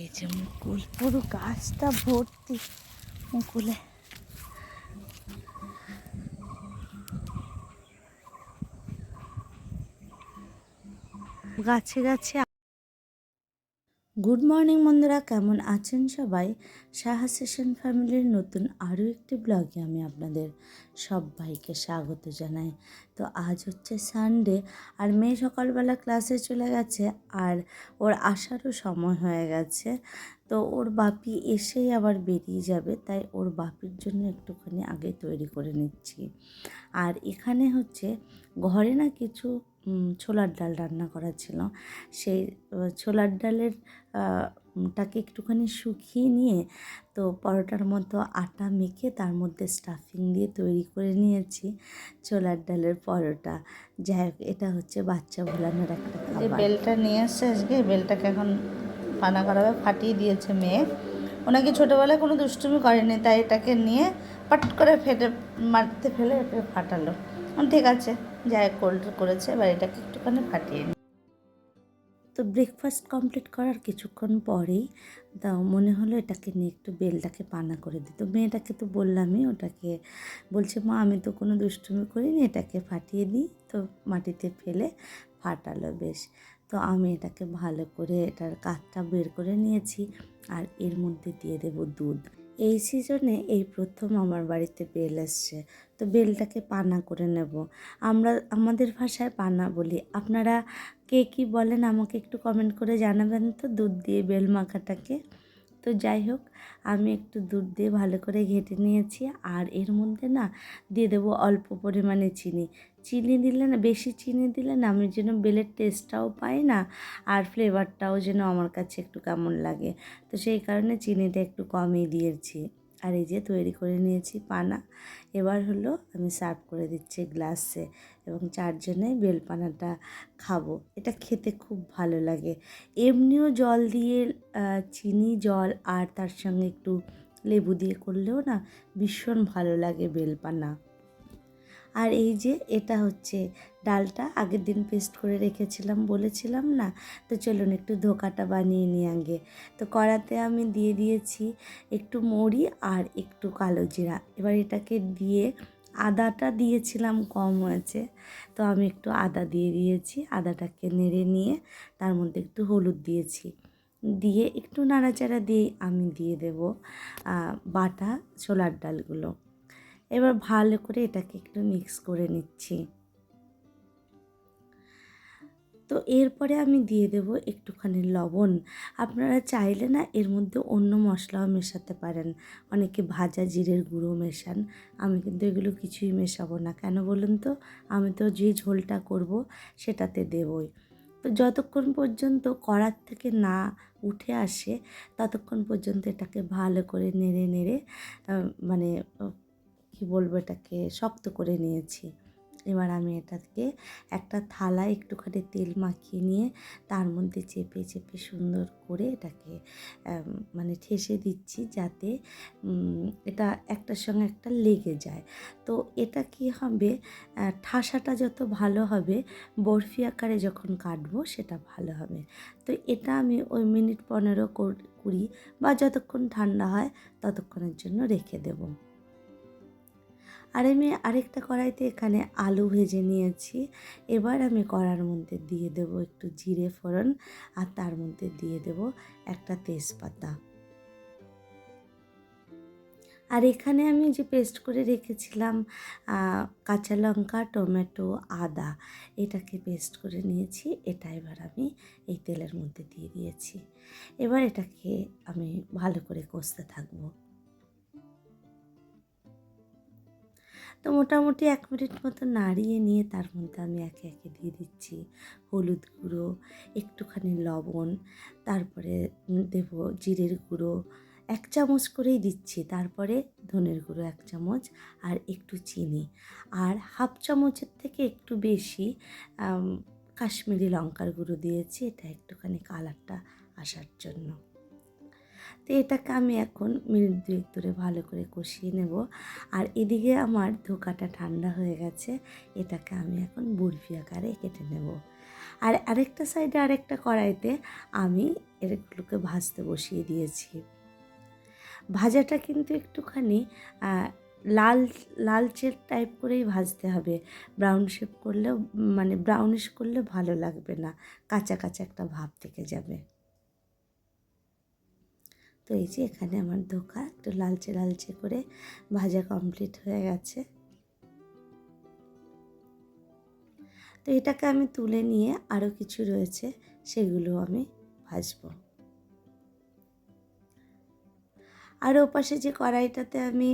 এই যে মুকুল, পুরো গাছটা ভর্তি মুকুলে। গাছে গাছে। গুড মর্নিং বন্ধুরা, কেমন আছেন সবাই? সাহা সেশন ফ্যামিলির নতুন আরও একটি ব্লগে আমি আপনাদের সবাইকে স্বাগত জানাই। তো আজ হচ্ছে সানডে, আর মেয়ে সকালবেলা ক্লাসে চলে গেছে, আর ওর আসারও সময় হয়ে গেছে। তো ওর বাপি এসেই আবার বেরিয়ে যাবে, তাই ওর বাপির জন্য একটুখানি আগে তৈরি করে নিচ্ছি। আর এখানে হচ্ছে ঘরে না কিছু ছোলার ডাল রান্না করা ছিল। সেই ছোলার ডালের টাকে একটুখানি শুকিয়ে নিয়ে তো পরোটার মতো আটা মেখে তার মধ্যে স্টাফিং দিয়ে তৈরি করে নিয়েছি ছোলার ডালের পরোটা। যাই হোক, এটা হচ্ছে বাচ্চা ভোলানোর একটা খাবার। বেলটা নিয়ে এসছে আজকে, বেলটাকে এখন পানা করাবে, ফাটিয়ে দিয়েছে মেয়ে। ওনাকে ছোটোবেলায় কোনো দুষ্টুমি করেনি, তাই এটাকে নিয়ে পাট করে ফেটে মাটিতে ফেলে এটাকে ফাটালো। ঠিক আছে, যাই কোল্ড করেছে, এবার এটাকে একটুখানি ফাটিয়ে নিই। তো ব্রেকফাস্ট কমপ্লিট করার কিছুক্ষণ পরেই মনে হলো এটাকে নিয়ে একটু বেলটাকে পানা করে দিই। তো মেয়েটাকে তো বললামই, ওটাকে বলছে মা আমি তো কোনো দুষ্টুমি করিনি, এটাকে ফাটিয়ে দিই। তো মাটিতে ফেলে ফাটালো বেশ। তো আমি এটাকে ভালো করে এটার কাঠটা বের করে নিয়েছি, আর এর মধ্যে দিয়ে দেব দুধ। এই সিজনে এই প্রথম আমার বাড়িতে বেল এসছে, তো বেলটাকে পানা করে নেব। আমরা আমাদের ভাষায় পানা বলি, আপনারা কে কী বলেন আমাকে একটু কমেন্ট করে জানাবেন তো, দুধ দিয়ে বেল মাখাটাকে। তো যাই হোক, আমি একটু দুধ দিয়ে ভালো করে ঘেঁটে নিয়েছি, আর এর মধ্যে না দিয়ে দেবো অল্প পরিমাণে চিনি। চিনি দিলে না, বেশি চিনি দিলে না আমি যেন বেলের টেস্টটাও পাই না, আর ফ্লেভারটাও যেন আমার কাছে একটু কেমন লাগে। তো সেই কারণে চিনিটা একটু কমই দিয়েছি। আর এই যে তৈরি করে নিয়েছি পানা। এবার হলো আমি সার্ভ করে দিচ্ছি গ্লাসে, এবং চারজনে বেলপানাটা খাবো। এটা খেতে খুব ভালো লাগে। এমনিও জল দিয়ে চিনি জল আর তার সঙ্গে একটু লেবু দিয়ে করলেও না ভীষণ ভালো লাগে বেলপানা। আর এই যে এটা হচ্ছে ডালটা আগের দিন পেস্ট করে রেখেছিলাম বলেছিলাম না। তো চলুন একটু ধোকাটা বানিয়ে নিই আগে। তো কড়াতে আমি দিয়ে দিয়েছি একটু মৌরি আর একটু কালো জিরা। এবার এটাকে দিয়ে, আদাটা দিয়েছিলাম কম হয়েছে, তো আমি একটু আদা দিয়ে দিয়েছি। আদাটাকে নেড়ে নিয়ে তার মধ্যে একটু হলুদ দিয়েছি, দিয়ে একটু নাড়াচাড়া দিয়েই আমি দিয়ে দেব বাটা ছোলার ডালগুলো। এবার ভালো করে এটাকে একটু মিক্স করে নিচ্ছি। তো এরপরে আমি দিয়ে দেব একটুখানি লবণ। আপনারা চাইলে না এর মধ্যে অন্য মশলাও মেশাতে পারেন, অনেকে ভাজা জিরের গুঁড়ো মেশান। আমি কিন্তু এগুলো কিছুই মেশাবো না। কেন বলুন তো, আমি তো যে ঝোলটা করব সেটাতে দেবই। তো যতক্ষণ পর্যন্ত কড়ার থেকে না উঠে আসে ততক্ষণ পর্যন্ত এটাকে ভালো করে নেড়ে নেড়ে মানে কী বলবো, এটাকে শক্ত করে নিয়েছি। এবার আমি এটাকে একটা থালায় একটুখানি তেল মাখিয়ে নিয়ে তার মধ্যে চেপে চেপে সুন্দর করে এটাকে মানে ঠেসে দিচ্ছি, যাতে এটা একটার সঙ্গে একটা লেগে যায়। তো এটা কি হবে, ঠাসাটা যত ভালো হবে, বরফি আকারে যখন কাটবো সেটা ভালো হবে। তো এটা আমি ওই মিনিট 15-20 বা যতক্ষণ ঠান্ডা হয় ততক্ষণের জন্য রেখে দেবো। আর আমি আরেকটা কড়াইতে এখানে আলু ভেজে নিয়েছি। এবার আমি কড়ার মধ্যে দিয়ে দেব একটু জিরে ফোড়ন, আর তার মধ্যে দিয়ে দেব একটা তেজপাতা। আর এখানে আমি যে পেস্ট করে রেখেছিলাম কাঁচা লঙ্কা, টমেটো, আদা, এটাকে পেস্ট করে নিয়েছি। এটা এবার আমি এই তেলের মধ্যে দিয়ে দিয়েছি। এবার এটাকে আমি ভালো করে কষতে থাকবো। তো মোটামুটি 1 মিনিট মতো নাড়িয়ে নিয়ে তার মধ্যে আমি একে একে দিয়ে দিচ্ছি হলুদ গুঁড়ো, একটুখানি লবণ, তারপরে দেব জিরের গুঁড়ো 1 চামচ করেই দিচ্ছি, তারপরে ধনের গুঁড়ো 1 চামচ, আর একটু চিনি, আর হাফ চামচের থেকে একটু বেশি কাশ্মীরি লঙ্কার গুঁড়ো দিয়েছি, এটা একটুখানি কালারটা আসার জন্য। তো এটাকে আমি এখন মিনিট 2 ধরে ভালো করে কষিয়ে নেব। আর এদিকে আমার ধোকাটা ঠান্ডা হয়ে গেছে, এটাকে আমি এখন বরফি আকারে কেটে নেব। আর আরেকটা সাইডে আরেকটা কড়াইতে আমি এগুলোকে ভাজতে বসিয়ে দিয়েছি। ভাজাটা কিন্তু একটুখানি লাল লালচে টাইপ করেই ভাজতে হবে। ব্রাউন শেপ করলেও মানে ব্রাউনিশ করলে ভালো লাগবে না, কাঁচা কাঁচা একটা ভাব থেকে যাবে। তো এই যে এখানে আমার ধোকা একটু লালচে লালচে করে ভাজা কমপ্লিট হয়ে গেছে। তো এটাকে আমি তুলে নিয়ে আরও কিছু রয়েছে সেগুলো আমি ভাজবো। আর ওপাশে যে কড়াইটাতে আমি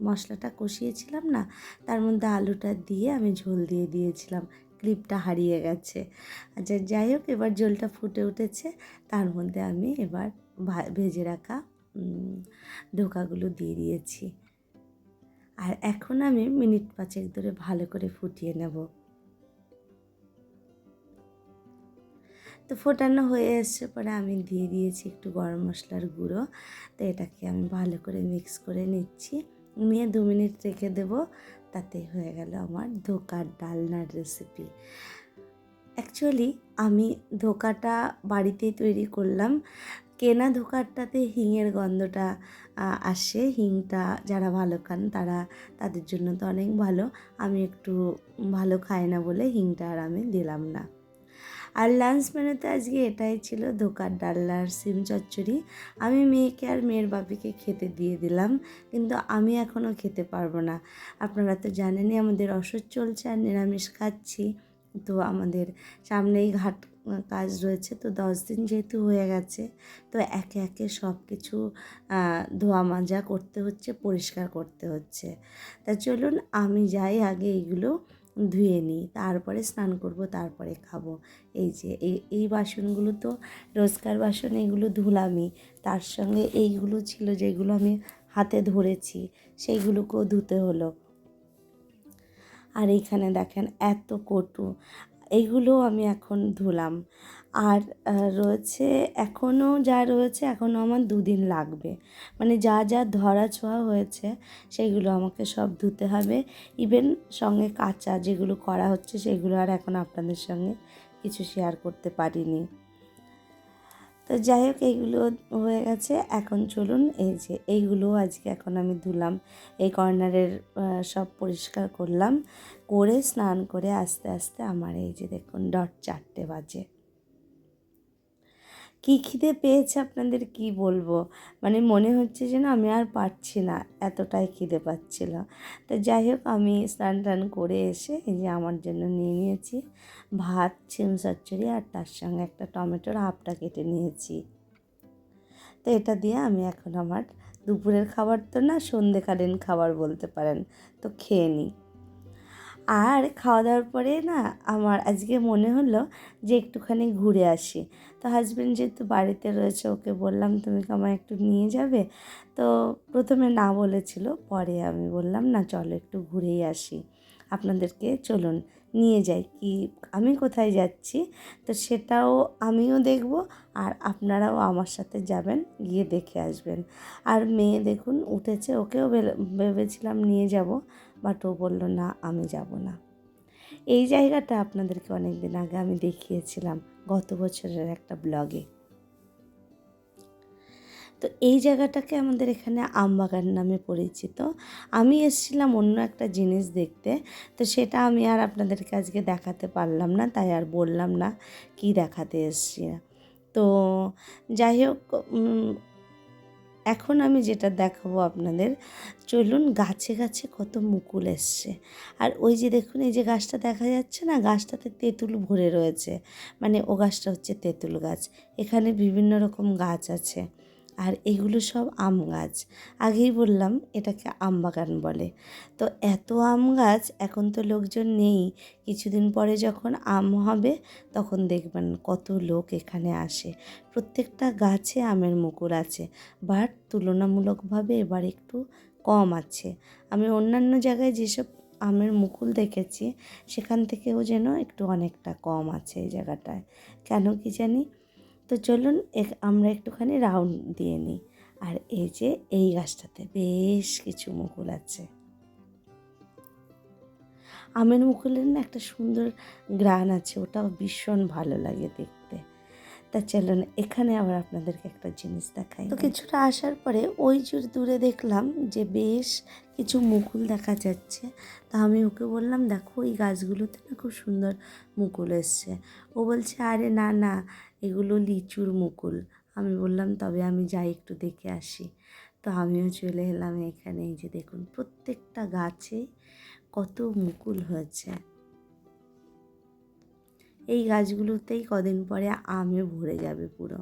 মশলাটা কষিয়েছিলাম না, তার মধ্যে আলুটা দিয়ে আমি ঝোল দিয়ে দিয়েছিলাম, ক্লিপটা হারিয়ে গেছে। আচ্ছা যাই হোক, এবার ঝোলটা ফুটে উঠেছে, তার মধ্যে আমি এবার ভেজে রাখা ধোকাগুলো দিয়ে দিয়েছি। আর এখন আমি মিনিট 5 ধরে ভালো করে ফুটিয়ে নেব। তো ফোটানো হয়ে এসছে পরে আমি দিয়ে দিয়েছি একটু গরম মশলার গুঁড়ো। তো এটাকে আমি ভালো করে মিক্স করে নিচ্ছি, নিয়ে 2 মিনিট রেখে দেবো। তাতে হয়ে গেল আমার ধোকার ডালনার রেসিপি। অ্যাকচুয়ালি আমি ধোকাটা বাড়িতেই তৈরি করলাম। কেনা ধোকারটাতে হিঙের গন্ধটা আসে। হিংটা যারা ভালো খান তাদের জন্য তো অনেক ভালো। আমি একটু ভালো খাই না বলে হিংটা আর আমি দিলাম না। আর লাঞ্চ মেনুতে আজকে এটাই ছিল, ধোকার ডালনা আর সিম চচ্চড়ি। আমি মেয়েকে আর মেয়ের বাপিকে খেতে দিয়ে দিলাম, কিন্তু আমি এখনও খেতে পারবো না। আপনারা তো জানেনই আমাদের অসহ্য চলছে আর নিরামিষ খাচ্ছি। তো আমাদের সামনেই ঘাট কাজ রয়েছে, তো 10 দিন যেহেতু হয়ে গেছে, তো একে একে সব কিছু ধোয়া মাজা করতে হচ্ছে, পরিষ্কার করতে হচ্ছে। তা চলুন আমি যাই আগে এইগুলো ধুয়ে নিই, তারপরে স্নান করব, তারপরে খাবো। এই যে এই বাসনগুলো তো রোজকার বাসন, এগুলো ধুলামই, তার সঙ্গে এইগুলো ছিল যেগুলো আমি হাতে ধরেছি সেইগুলোকেও ধুতে হলো। আর এইখানে দেখেন এত কটু, এইগুলো আমি এখন ধুলাম। আর রয়েছে এখনও যা রয়েছে, এখনও আমার 2 দিন লাগবে। মানে যা যা ধরা ছোঁয়া হয়েছে সেগুলো আমাকে সব ধুতে হবে। ইভেন সঙ্গে কাঁচা যেগুলো করা হচ্ছে সেগুলো আর এখন আপনাদের সঙ্গে কিছু শেয়ার করতে পারিনি। তো যাই হোক, এইগুলো হয়ে গেছে। এখন চলুন, এই যে এইগুলো আজকে এখন আমি ধুলাম, এই কর্নারের সব পরিষ্কার করলাম, করে স্নান করে আস্তে আস্তে আমার এই যে দেখুন 4:30 বাজে। কী খিদে পেয়েছে আপনাদের কি বলবো, মানে মনে হচ্ছে যে না আমি আর পারছি না, এতটাই খিদে পাচ্ছিল। তো যাই হোক, আমি স্নান টান করে এসে এই যে আমার জন্য নিয়ে নিয়েছি ভাত, সিম চচ্চড়ি, আর তার সঙ্গে একটা টমেটোর হাফটা কেটে নিয়েছি। তো এটা দিয়ে আমি এখন আমার দুপুরের খাবার তো না, সন্ধেকালীন খাবার বলতে পারেন, তো খেয়ে নিই। আর খাওয়া দাওয়ার পরে না আমার আজকে মনে হলো যে একটুখানি ঘুরে আসি। তো হাজব্যান্ড যেহেতু বাড়িতে রয়েছে, ওকে বললাম তুমি কি আমায় একটু নিয়ে যাবে? তো প্রথমে না বলেছিল, পরে আমি বললাম না চলো একটু ঘুরেই আসি, আপনাদেরকে চলুন নিয়ে যাই। কি আমি কোথায় যাচ্ছি তো সেটাও আমিও দেখব, আর আপনারাও আমার সাথে যাবেন, গিয়ে দেখে আসবেন। আর মেয়ে দেখুন উঠেছে, ওকেও ভেবেছিলাম নিয়ে যাব, বাট ও বললো না আমি যাব না। এই জায়গাটা আপনাদেরকে অনেক দিন আগে আমি দেখিয়েছিলাম, গত বছরের একটা ব্লগে। তো এই জায়গাটাকে আমাদের এখানে আমবাগান নামে পরিচিত। আমি এসেছিলাম অন্য একটা জিনিস দেখতে, তো সেটা আমি আর আপনাদেরকে আজকে দেখাতে পারলাম না, তাই আর বললাম না কি দেখাতে এসেছি। তো যাই হোক, এখন আমি যেটা দেখাবো আপনাদের, চলুন। গাছে গাছে কত মুকুল এসছে। আর ওই যে দেখুন এই যে গাছটা দেখা যাচ্ছে না, গাছটাতে তেঁতুল ভরে রয়েছে, মানে ও গাছটা হচ্ছে তেঁতুল গাছ। এখানে বিভিন্ন রকম গাছ আছে, আর এগুলো সব আম গাছ। আগেই বললাম এটাকে আম বাগান বলে। তো এত আম গাছ, এখন তো লোকজন নেই, কিছুদিন পরে যখন আম হবে তখন দেখবেন কত লোক এখানে আসে। প্রত্যেকটা গাছে আমের মুকুল আছে, বাট তুলনামূলকভাবে এবার একটু কম আছে। আমি অন্যান্য জায়গায় যেসব আমের মুকুল দেখেছি সেখান থেকেও যেন একটু অনেকটা কম আছে এই জায়গাটায়, কেন কি জানি। তো চলুন আমরা একটুখানি রাউন্ড দিয়ে নিই। আর এই যে এই গাছটাতে বেশ কিছু মুকুল আছে। আমের মুকুলের না একটা সুন্দর ঘ্রাণ আছে, ওটাও ভীষণ ভালো লাগে দেখতে। তা চলুন এখানে আবার আপনাদেরকে একটা জিনিস দেখাই। তো কিছুটা আসার পরে ওই যে দূরে দেখলাম যে বেশ কিছু মুকুল দেখা যাচ্ছে। তা আমি ওকে বললাম, দেখো এই গাছগুলোতে না খুব সুন্দর মুকুল এসছে। ও বলছে, আরে না না, এগুলো লিচুর মুকুল। আমি বললাম, তবে আমি যাই একটু দেখে আসি। তো আমিও চলে এলাম এখানে। এই যে দেখুন, প্রত্যেকটা গাছে কত মুকুল হয়েছে। এই গাছগুলোতেই কদিন পরে আমে ভরে যাবে পুরো।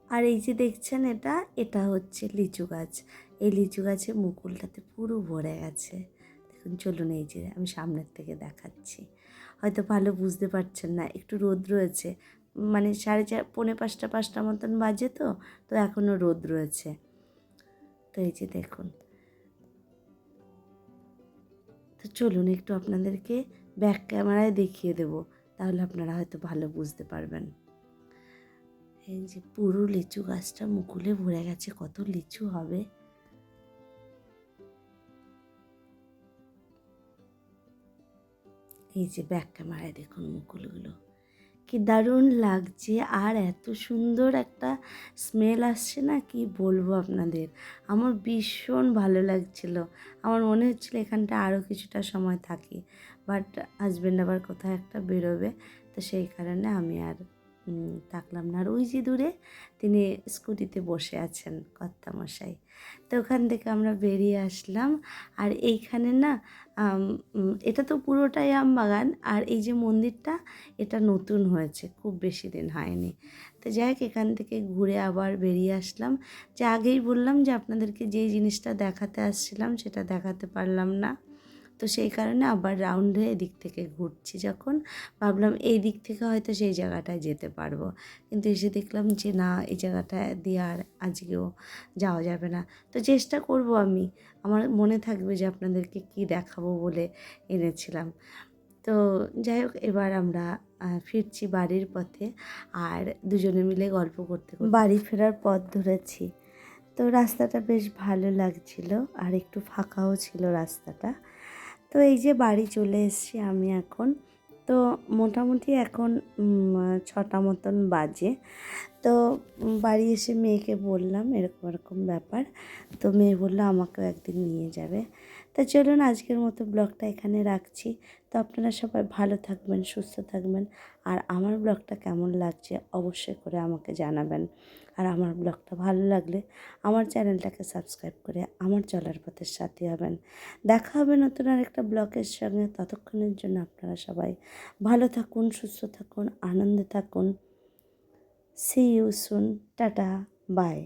আর এই যে দেখছেন, এটা হচ্ছে লিচু গাছ। এই লিচু গাছে মুকুলটাতে পুরো ভরে গেছে। দেখুন, চলুন এই যে আমি সামনের থেকে দেখাচ্ছি। হয়তো ভালো বুঝতে পারছেন না, একটু রোদ রয়েছে, মানে 4:30 পৌনে 5টা মতন বাজে, তো তো এখনও রোদ রয়েছে। তো এই যে দেখুন। তো চলুন একটু আপনাদেরকে ব্যাক ক্যামেরায় দেখিয়ে দেব, তাহলে আপনারা হয়তো ভালো বুঝতে পারবেন। এই যে পুরো লিচু গাছটা মুকুলে ভরে গেছে, কত লিচু হবে। এই যে ব্যাক ক্যামেরায় দেখুন মুকুলগুলো, কি দারুণ লাগছে। আর এত সুন্দর একটা স্মেল আসছে না, কি বলবো আপনাদের। আমার ভীষণ ভালো লাগছিল। আমার মনে হচ্ছিল এখানটা আরও কিছুটা সময় থাকি, বাট হাজব্যান্ড আবার কোথাও একটা বেরোবে, তো সেই কারণে আমি আর থাকলাম না। আর ওই যে দূরে তিনি স্কুটিতে বসে আছেন কর্তামশাই। তো ওখান থেকে আমরা বেরিয়ে আসলাম। আর এইখানে না এটা তো পুরোটাই আম বাগান। আর এই যে মন্দিরটা, এটা নতুন হয়েছে, খুব বেশি দিন হয়নি। তো যাই হোক, এখান থেকে ঘুরে আবার বেরিয়ে আসলাম। যে আগেই বললাম যে আপনাদেরকে যেই জিনিসটা দেখাতে আসছিলাম সেটা দেখাতে পারলাম না, তো সেই কারণে আবার রাউন্ড হয়ে এদিক থেকে ঘুরছি। যখন ভাবলাম এই দিক থেকে হয়তো সেই জায়গাটায় যেতে পারবো, কিন্তু এসে দেখলাম যে না, এই জায়গাটা দিয়ে আর আজকেও যাওয়া যাবে না। তো চেষ্টা করব, আমি আমার মনে থাকবে যে আপনাদেরকে কি দেখাবো বলে এনেছিলাম। তো যাই হোক, এবার আমরা ফিরছি বাড়ির পথে। আর দুজনে মিলে গল্প করতে করতে বাড়ি ফেরার পথ ধরেছি। তো রাস্তাটা বেশ ভালো লাগছিল, আর একটু ফাঁকাও ছিল রাস্তাটা। তো এই যে বাড়ি চলে এসেছি আমি এখন। তো মোটামুটি এখন 6টা মতন বাজে। তো বাড়ি এসে মেয়েকে বললাম এরকম এরকম ব্যাপার। তো মেয়ে বললো আমাকেও একদিন নিয়ে যাবে। তা চলুন আজকের মতো ব্লগটা এখানে রাখছি। তো আপনারা সবাই ভালো থাকবেন, সুস্থ থাকবেন। আর আমার ব্লগটা কেমন লাগছে অবশ্যই করে আমাকে জানাবেন। আর আমার ব্লগটা ভালো লাগলে আমার চ্যানেলটাকে সাবস্ক্রাইব করে আমার চলার পথের সাথী হবেন। দেখা হবে নতুন আরেকটা ব্লগের সঙ্গে। ততক্ষণের জন্য আপনারা সবাই ভালো থাকুন, সুস্থ থাকুন, আনন্দে থাকুন। See you soon. Tata. Bye.